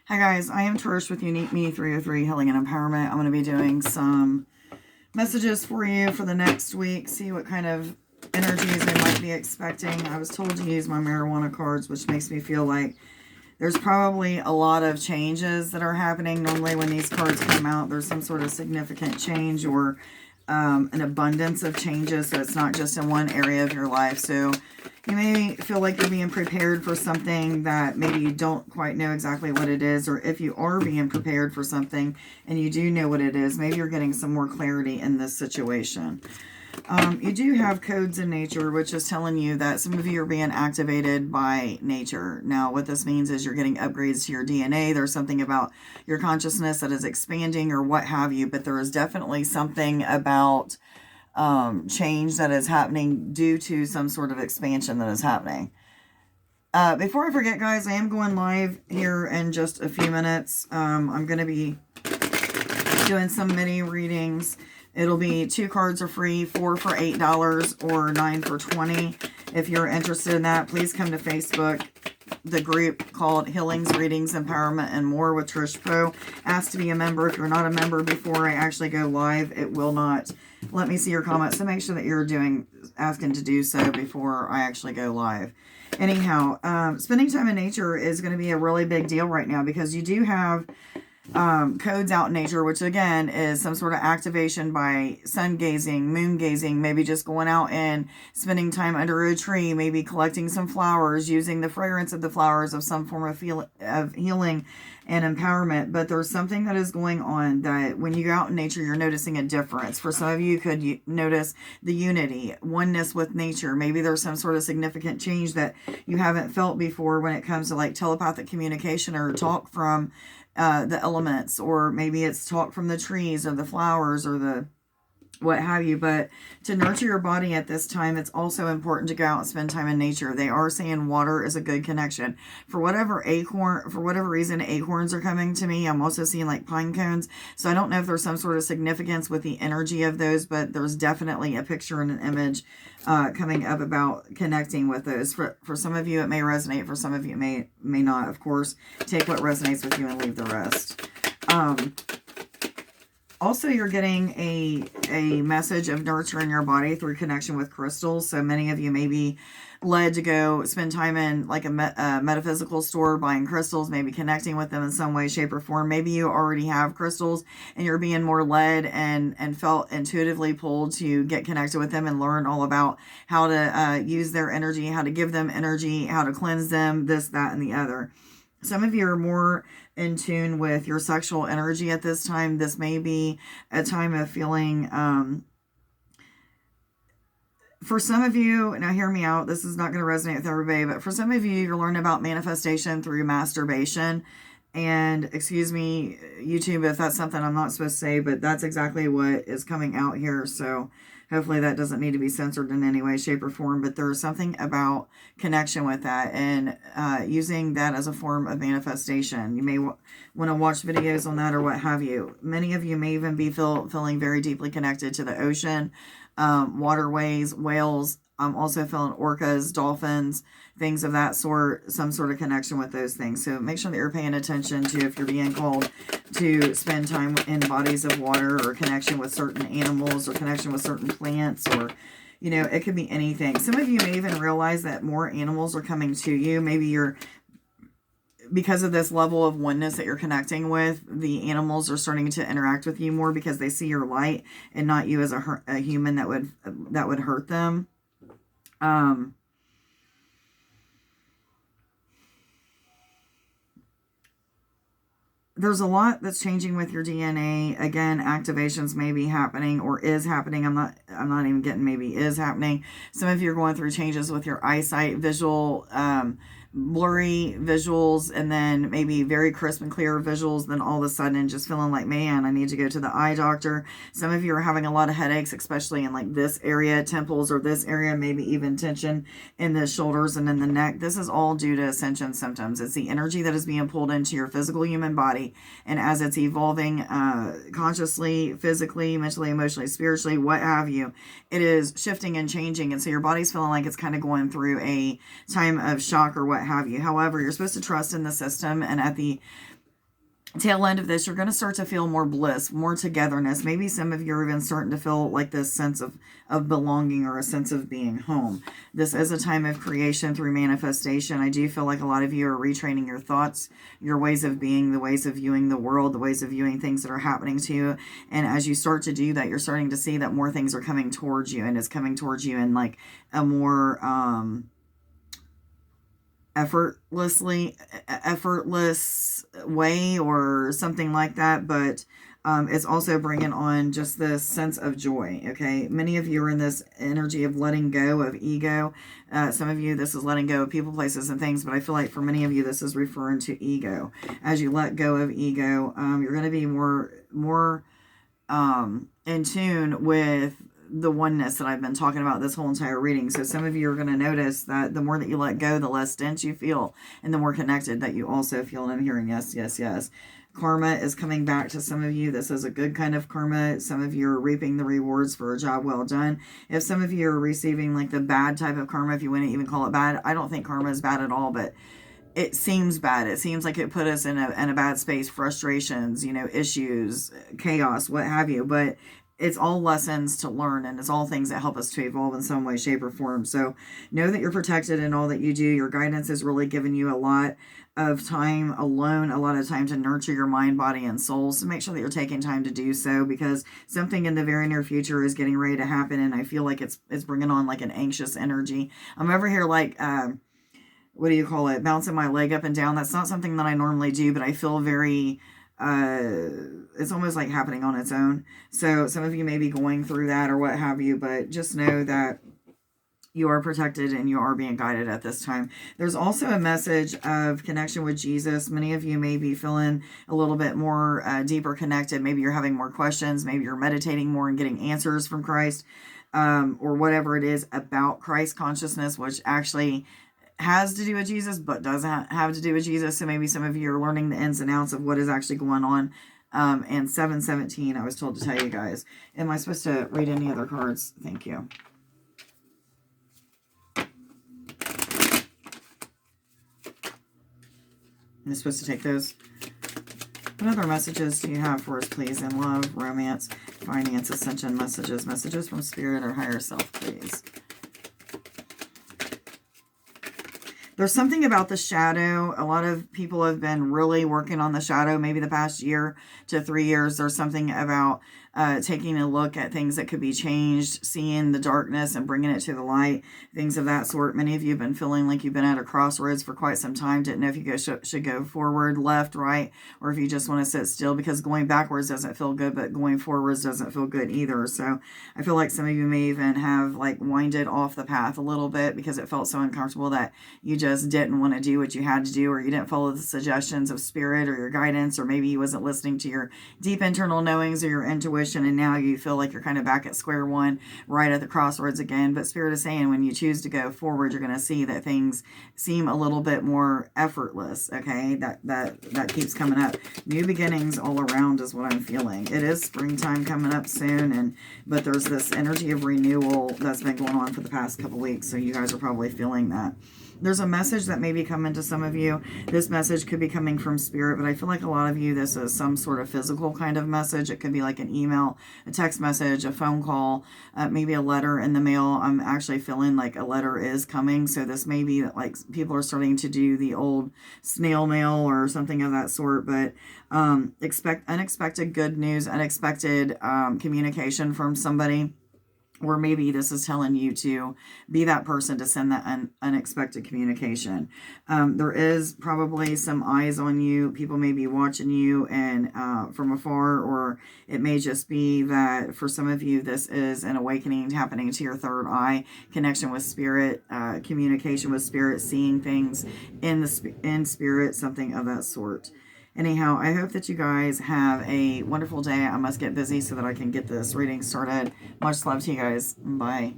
Hi guys, I am Trish with Unique Me 303 Healing and Empowerment. I'm going to be doing some messages for you for the next week. See what kind of energies they might be expecting. I was told to use my marijuana cards, which makes me feel like there's probably a lot of changes that are happening. Normally when these cards come out, there's some sort of significant change or an abundance of changes. So it's not just in one area of your life. So you may feel like you're being prepared for something that maybe you don't quite know exactly what it is. Or if you are being prepared for something and you do know what it is, maybe you're getting some more clarity in this situation. You do have codes in nature, which is telling you that some of you are being activated by nature. Now, what this means is you're getting upgrades to your DNA. There's something about your consciousness that is expanding or what have you, but there is definitely something about change that is happening due to some sort of expansion that is happening. Before I forget, guys, I am going live here in just a few minutes. I'm going to be doing some mini readings. It'll be 2 cards are free, 4 for $8 or 9 for $20. If you're interested in that, please come to Facebook, the group called Healings, Readings, Empowerment, and More with Trish-Poe. Ask to be a member. If you're not a member before I actually go live, it will not let me see your comments. So make sure that you're asking to do so before I actually go live. Anyhow, spending time in nature is going to be a really big deal right now because you do have codes out in nature, which again is some sort of activation by sun gazing, moon gazing, maybe just going out and spending time under a tree, maybe collecting some flowers, using the fragrance of the flowers of some form of healing and empowerment. But there's something that is going on that when you go out in nature, you're noticing a difference. For some of you, could notice the unity, oneness with nature. Maybe there's some sort of significant change that you haven't felt before when it comes to like telepathic communication or talk from the elements, or maybe it's talk from the trees or the flowers or the what have you. But to nurture your body at this time, it's also important to go out and spend time in nature. They are saying water is a good connection. For whatever reason, acorns are coming to me. I'm also seeing like pine cones. So I don't know if there's some sort of significance with the energy of those, but there's definitely a picture and an image coming up about connecting with those. For some of you, it may resonate. For some of you, it may not. Of course, take what resonates with you and leave the rest. Also, you're getting a message of nurturing your body through connection with crystals. So many of you may be led to go spend time in like a metaphysical store buying crystals, maybe connecting with them in some way, shape, or form. Maybe you already have crystals and you're being more led and felt intuitively pulled to get connected with them and learn all about how to use their energy, how to give them energy, how to cleanse them, this, that, and the other. Some of you are more in tune with your sexual energy at this time. This may be a time of feeling, for some of you, now hear me out, this is not going to resonate with everybody, but for some of you, you're learning about manifestation through masturbation. And excuse me, YouTube, if that's something I'm not supposed to say, but that's exactly what is coming out here. So hopefully that doesn't need to be censored in any way, shape, or form. But there's something about connection with that and using that as a form of manifestation. You may want to watch videos on that or what have you. Many of you may even be feeling very deeply connected to the ocean, waterways, whales. I'm also feeling orcas, dolphins, things of that sort, some sort of connection with those things. So make sure that you're paying attention to if you're being called to spend time in bodies of water or connection with certain animals or connection with certain plants, or, you know, it could be anything. Some of you may even realize that more animals are coming to you. Maybe you're, because of this level of oneness that you're connecting with, the animals are starting to interact with you more because they see your light and not you as a human that would hurt them. There's a lot that's changing with your DNA. Again, activations may be happening or is happening. I'm not even getting maybe is happening. Some of you are going through changes with your eyesight, visual, blurry visuals, and then maybe very crisp and clear visuals, then all of a sudden just feeling like, man, I need to go to the eye doctor. Some of you are having a lot of headaches, especially in like this area, temples, or this area, maybe even tension in the shoulders and in the neck. This is all due to ascension symptoms. It's the energy that is being pulled into your physical human body, and as it's evolving consciously, physically, mentally, emotionally, spiritually, what have you, it is shifting and changing, and so your body's feeling like it's kind of going through a time of shock or what have you. However, you're supposed to trust in the system, and at the tail end of this, you're going to start to feel more bliss, more togetherness. Maybe some of you are even starting to feel like this sense of belonging or a sense of being home. This is a time of creation through manifestation. I do feel like a lot of you are retraining your thoughts, your ways of being, the ways of viewing the world, the ways of viewing things that are happening to you. And as you start to do that, you're starting to see that more things are coming towards you, and it's coming towards you in like a more effortless way or something like that. But it's also bringing on just this sense of joy. Okay, many of you are in this energy of letting go of ego. Some of you, this is letting go of people, places, and things, but I feel like for many of you, this is referring to ego. As you let go of ego, you're going to be more in tune with the oneness that I've been talking about this whole entire reading. So some of you are going to notice that the more that you let go, the less dense you feel, and the more connected that you also feel. And I'm hearing yes, yes, yes. Karma is coming back to some of you. This is a good kind of karma. Some of you are reaping the rewards for a job well done. If some of you are receiving like the bad type of karma, if you wouldn't even call it bad, I don't think karma is bad at all, but it seems bad. It seems like it put us in a bad space, frustrations, issues, chaos, what have you. But it's all lessons to learn, and it's all things that help us to evolve in some way, shape, or form. So know that you're protected in all that you do. Your guidance has really given you a lot of time alone, a lot of time to nurture your mind, body, and soul. So make sure that you're taking time to do so, because something in the very near future is getting ready to happen, and I feel like it's bringing on like an anxious energy. I'm over here like what do you call it, bouncing my leg up and down. That's not something that I normally do, but I feel very it's almost like happening on its own. So some of you may be going through that or what have you, but just know that you are protected and you are being guided at this time. There's also a message of connection with Jesus. Many of you may be feeling a little bit more deeper connected. Maybe you're having more questions. Maybe you're meditating more and getting answers from Christ, or whatever it is about Christ consciousness, which actually has to do with Jesus, but doesn't have to do with Jesus. So maybe some of you are learning the ins and outs of what is actually going on. And 717, I was told to tell you guys. Am I supposed to read any other cards? Thank you. I'm supposed to take those. What other messages do you have for us, please? In love, romance, finance, ascension, messages from spirit or higher self, please. There's something about the shadow. A lot of people have been really working on the shadow, maybe the past year to 3 years. There's something about taking a look at things that could be changed, seeing the darkness and bringing it to the light, things of that sort. Many of you have been feeling like you've been at a crossroads for quite some time. Didn't know if you should go forward, left, right, or if you just want to sit still, because going backwards doesn't feel good, but going forwards doesn't feel good either. So I feel like some of you may even have like winded off the path a little bit because it felt so uncomfortable that you just didn't want to do what you had to do, or you didn't follow the suggestions of spirit or your guidance, or maybe you wasn't listening to your deep internal knowings or your intuition, and now you feel like you're kind of back at square one, right at the crossroads again. But spirit is saying when you choose to go forward, you're going to see that things seem a little bit more effortless. Okay, that keeps coming up. New beginnings all around is what I'm feeling. It is springtime coming up soon, but there's this energy of renewal that's been going on for the past couple weeks, so you guys are probably feeling that. There's a message that may be coming to some of you. This message could be coming from spirit, but I feel like a lot of you, this is some sort of physical kind of message. It could be like an email, a text message, a phone call, maybe a letter in the mail. I'm actually feeling like a letter is coming. So this may be that like people are starting to do the old snail mail or something of that sort, but expect unexpected good news, unexpected communication from somebody. Or maybe this is telling you to be that person to send that unexpected communication. There is probably some eyes on you. People may be watching you and from afar, or it may just be that for some of you, this is an awakening happening to your third eye, connection with spirit, communication with spirit, seeing things in spirit, something of that sort. Anyhow, I hope that you guys have a wonderful day. I must get busy so that I can get this reading started. Much love to you guys. Bye.